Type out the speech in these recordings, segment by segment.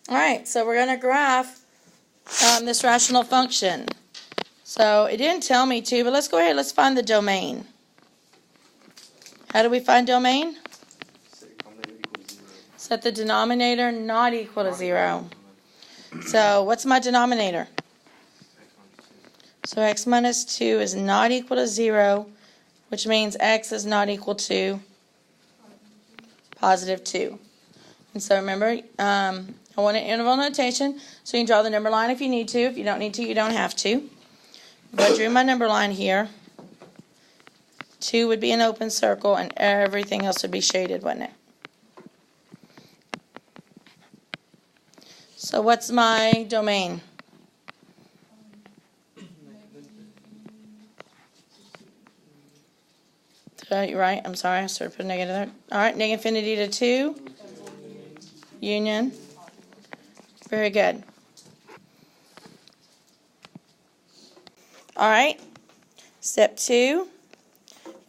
All right, so we're going to graph this rational function. So it didn't tell me to, but let's go ahead. Let's find the domain. How do we find domain? Set the denominator not equal to 0. So what's my denominator? So x minus 2 is not equal to 0, which means x is not equal to positive 2. And so remember, I want an interval notation, so you can draw the number line if you need to. If you don't need to, you don't have to. If I drew my number line here, 2 would be an open circle, and everything else would be shaded, wouldn't it? So what's my domain? You're right. I'm sorry. I started putting negative there. All right. Negative infinity to 2. Union. Very good. All right. Step 2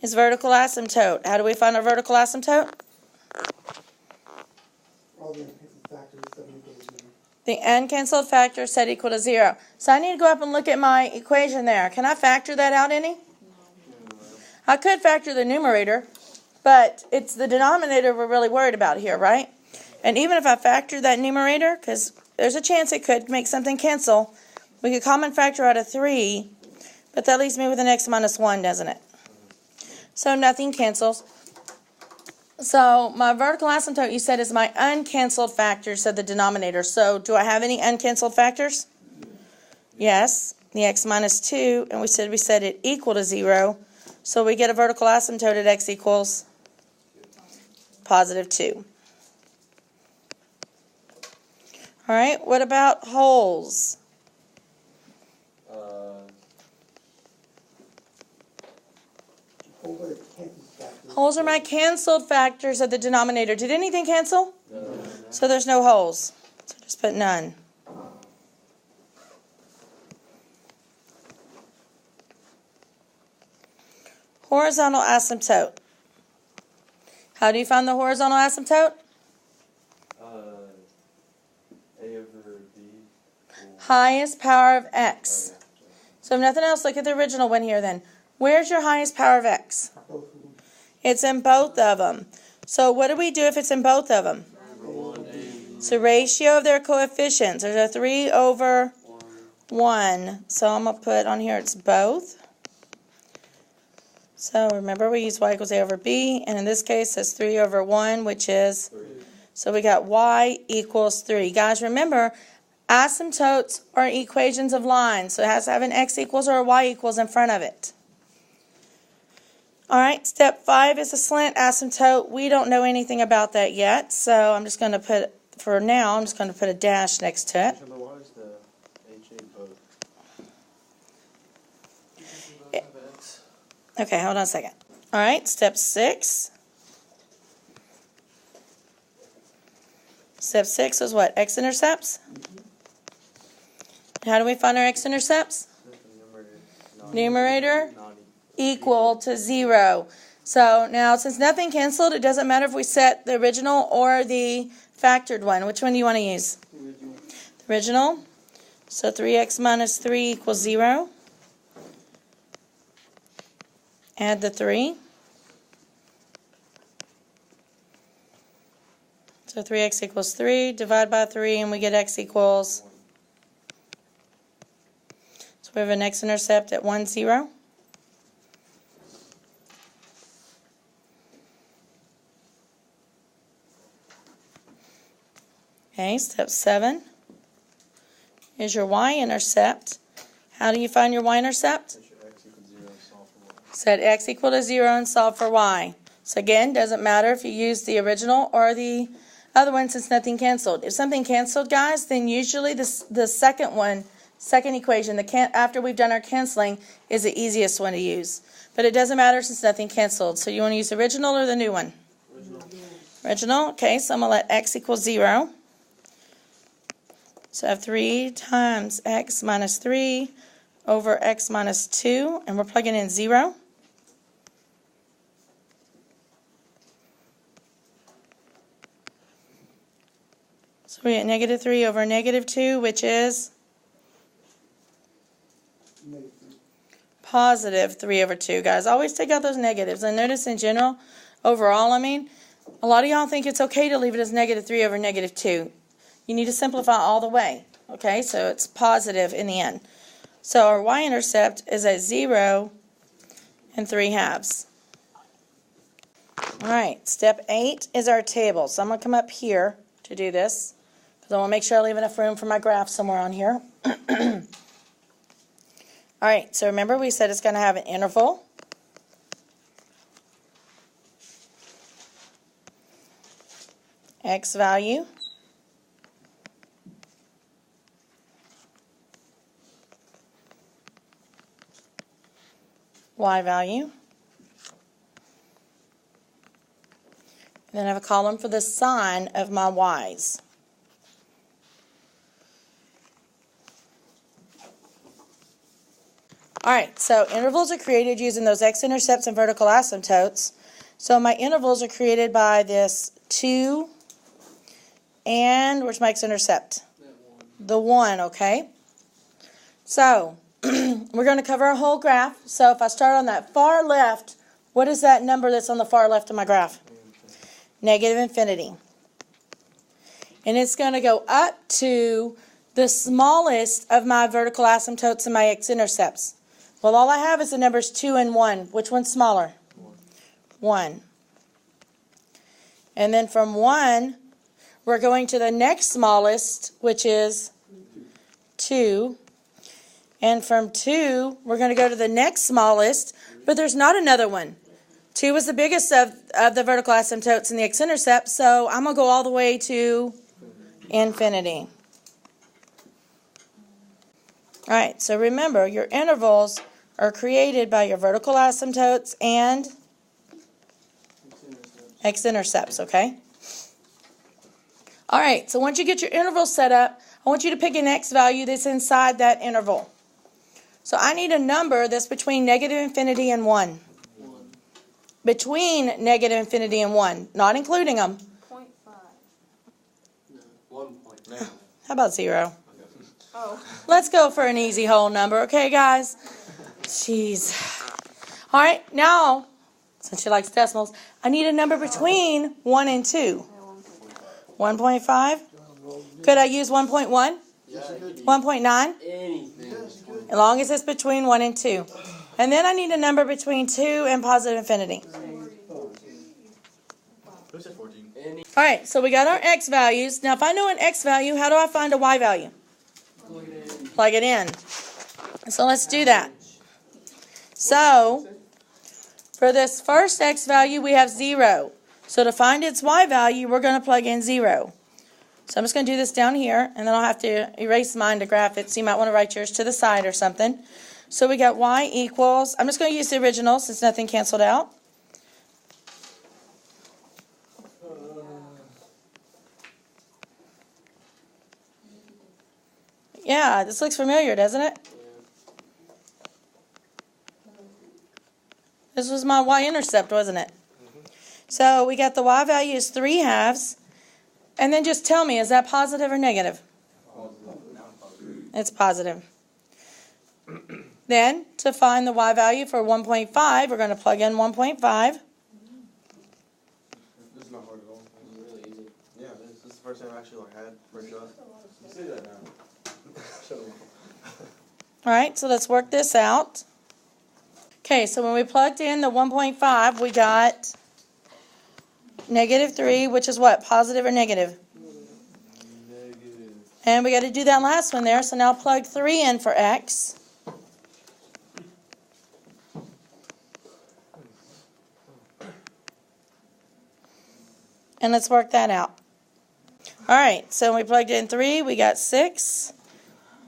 is vertical asymptote. How do we find our vertical asymptote? The uncancelled factor set equal to 0. So I need to go up and look at my equation there. Can I factor that out any? I could factor the numerator, but it's the denominator we're really worried about here, right? And even if I factor that numerator, because there's a chance it could make something cancel, we could common factor out of 3, but that leaves me with an x minus 1, doesn't it? So nothing cancels. So my vertical asymptote, you said, is my uncancelled factor, said the denominator. So do I have any uncancelled factors? Yes, the x minus 2, and we said it equal to 0. So we get a vertical asymptote at x equals positive 2. All right, what about holes? Holes are my canceled factors of the denominator. Did anything cancel? No. So there's no holes. So just put none. Horizontal asymptote. How do you find the horizontal asymptote? A over B. Highest power of x. So if nothing else, look at the original one here then. Where's your highest power of x? It's in both of them. So what do we do if it's in both of them? It's a ratio of their coefficients. There's a 3 over 1. So I'm going to put on here it's both. So remember we use y equals a over b, and in this case it's 3 over 1, which is 3. So we got y equals 3. Guys, remember, asymptotes are equations of lines, so it has to have an x equals or a y equals in front of it. All right, step 5 is a slant asymptote. We don't know anything about that yet, so I'm just going to put, for now, I'm just going to put a dash next to it. Why is the HA both? Okay, hold on a second. All right, step 6. Step 6 is what? X-intercepts? How do we find our x-intercepts? Numerator equal to 0. So now, since nothing canceled, it doesn't matter if we set the original or the factored one. Which one do you want to use? The original. So 3x minus 3 equals 0. Add the 3. So 3x equals 3. Divide by 3, and we get x equals. So we have an x-intercept at 1, 0. Okay, step 7 is your y-intercept. How do you find your y-intercept? Set x equal to 0 and solve for y. So again, doesn't matter if you use the original or the other one since nothing canceled. If something canceled, guys, then usually the second equation, after we've done our canceling, is the easiest one to use. But it doesn't matter since nothing canceled. So you want to use the original or the new one? Original. Okay, so I'm going to let x equal 0. So I have 3 times x minus 3 over x minus 2, and we're plugging in 0. So we get negative 3 over negative 2, which is positive 3 over 2. Guys, always take out those negatives. And notice in general, overall, I mean, a lot of y'all think it's okay to leave it as negative 3 over negative 2. You need to simplify all the way. Okay, so it's positive in the end. So our y-intercept is at 0 and 3/2. All right, step 8 is our table. So I'm going to come up here to do this because I want to make sure I leave enough room for my graph somewhere on here. All right, so remember we said it's going to have an interval. X value. Y value. And then I have a column for the sign of my y's. Alright, so intervals are created using those x-intercepts and vertical asymptotes. So my intervals are created by this 2 and, where's my x-intercept? The 1, okay? So, we're going to cover a whole graph. So if I start on that far left, what is that number that's on the far left of my graph? Negative infinity. And it's going to go up to the smallest of my vertical asymptotes and my x-intercepts. Well, all I have is the numbers 2 and 1. Which one's smaller? 1. And then from 1, we're going to the next smallest, which is 2. And from 2, we're going to go to the next smallest, but there's not another one. 2 is the biggest of the vertical asymptotes and the x-intercept, so I'm going to go all the way to infinity. All right, so remember, your intervals are created by your vertical asymptotes and x-intercepts, okay? All right, so once you get your interval set up, I want you to pick an x value that's inside that interval. So I need a number that's between negative infinity and 1. Between negative infinity and 1, not including them. 0.5. No, 1.9. How about 0? Oh. Let's go for an easy whole number, okay, guys? Jeez. All right, now, since she likes decimals, I need a number between 1 and 2. 1.5? Could I use 1.1? 1.9? Anything. As long as it's between 1 and 2. And then I need a number between 2 and positive infinity. Who said 14? Any. All right, so we got our x values. Now, if I know an x value, how do I find a y value? Plug it in. So let's do that. So, for this first x value, we have 0. So to find its y value, we're going to plug in 0. So I'm just going to do this down here, and then I'll have to erase mine to graph it, so you might want to write yours to the side or something. So we got y equals, I'm just going to use the original since nothing canceled out. Yeah, this looks familiar, doesn't it? This was my y-intercept, wasn't it? So we got the y value is 3/2. And then just tell me, is that positive or negative? It's positive. Then, to find the y value for 1.5, we're going to plug in 1.5. This is not hard at all. It's really easy. Yeah, this is the first time I actually had first shot. You say that now. Shut up. All right, so let's work this out. Okay, so when we plugged in the 1.5, we got negative 3, which is what? Positive or negative? Negative. And we got to do that last one there, so now plug 3 in for x. And let's work that out. All right, so we plugged in 3, we got 6,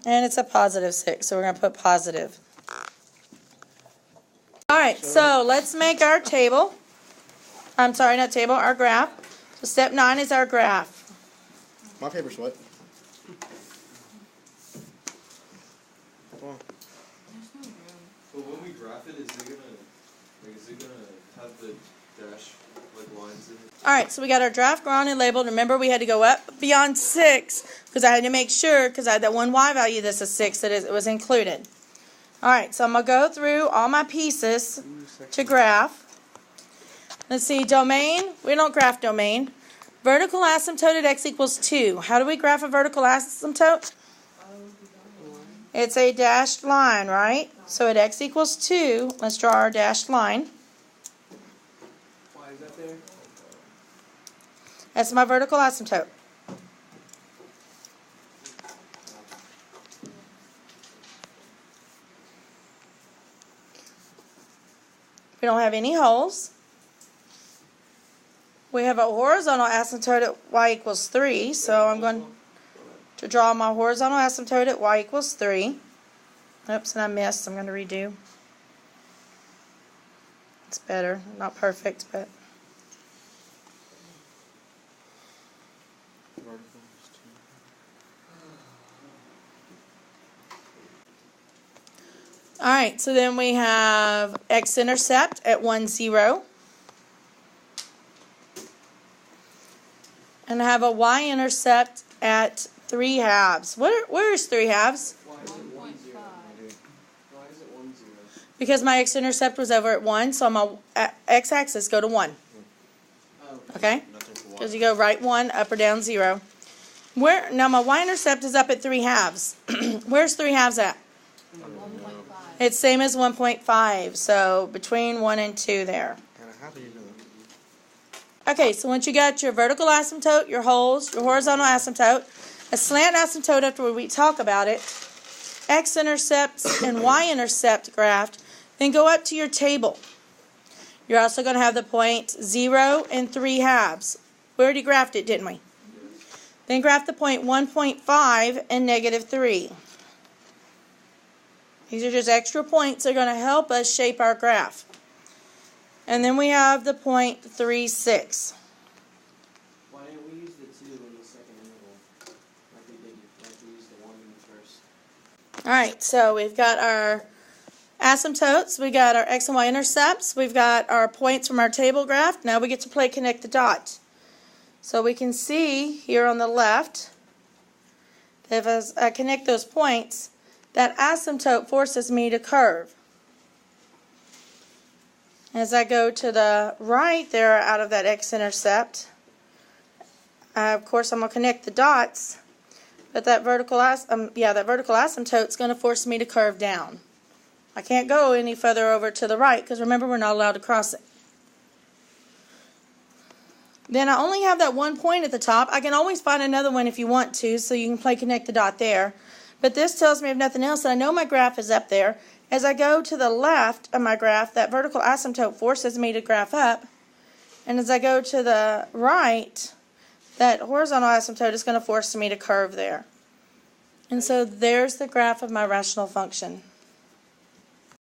and it's a positive 6, so we're going to put positive. All right, so let's make our table. I'm sorry, not table, our graph. So step 9 is our graph. My paper's wet. But when we graph it, is it gonna have the dash, like lines in it. Alright, so we got our draft drawn and labeled. Remember, we had to go up beyond 6 because I had to make sure, because I had that one y value that's a 6, that it was included. Alright, so I'm going to go through all my pieces to graph. Let's see, domain. We don't graph domain. Vertical asymptote at x equals 2. How do we graph a vertical asymptote? It's a dashed line, right? So at x equals 2, let's draw our dashed line. Why is that there? That's my vertical asymptote. We don't have any holes. We have a horizontal asymptote at y equals 3, so I'm going to draw my horizontal asymptote at y equals 3. Oops, and I missed. I'm going to redo. It's better. Not perfect, but... Alright, so then we have x-intercept at 1, 0. And I have a y-intercept at 3 halves. Where's 3 halves? Why is it 1, 0? Why is it 1, 0? Because my x-intercept was over at 1, so my x-axis go to 1. Oh, Okay? nothing for Because y. you go right 1, up or down 0. Now my y-intercept is up at 3 halves. Where's 3 halves at? 1.5. It's same as 1.5, so between 1 and 2 there. How do you do that? Okay, so once you got your vertical asymptote, your holes, your horizontal asymptote, a slant asymptote after we talk about it, x-intercepts and y-intercept graphed, then go up to your table. You're also going to have the point 0 and 3 halves. We already graphed it, didn't we? Then graph the point 1.5 and negative 3. These are just extra points that are going to help us shape our graph. And then we have the point 3, 6. Why didn't we use the 2 in the second interval? Like we used the 1 in the first. Alright, so we've got our asymptotes, we got our x and y intercepts, we've got our points from our table graph. Now we get to play connect the dot. So we can see here on the left, if I connect those points, that asymptote forces me to curve. As I go to the right there out of that x-intercept, of course I'm going to connect the dots, but that vertical asymptote is going to force me to curve down. I can't go any further over to the right because remember we're not allowed to cross it. Then I only have that one point at the top. I can always find another one if you want to, so you can play connect the dot there. But this tells me, if nothing else, that I know my graph is up there. As I go to the left of my graph, that vertical asymptote forces me to graph up. And as I go to the right, that horizontal asymptote is going to force me to curve there. And so there's the graph of my rational function.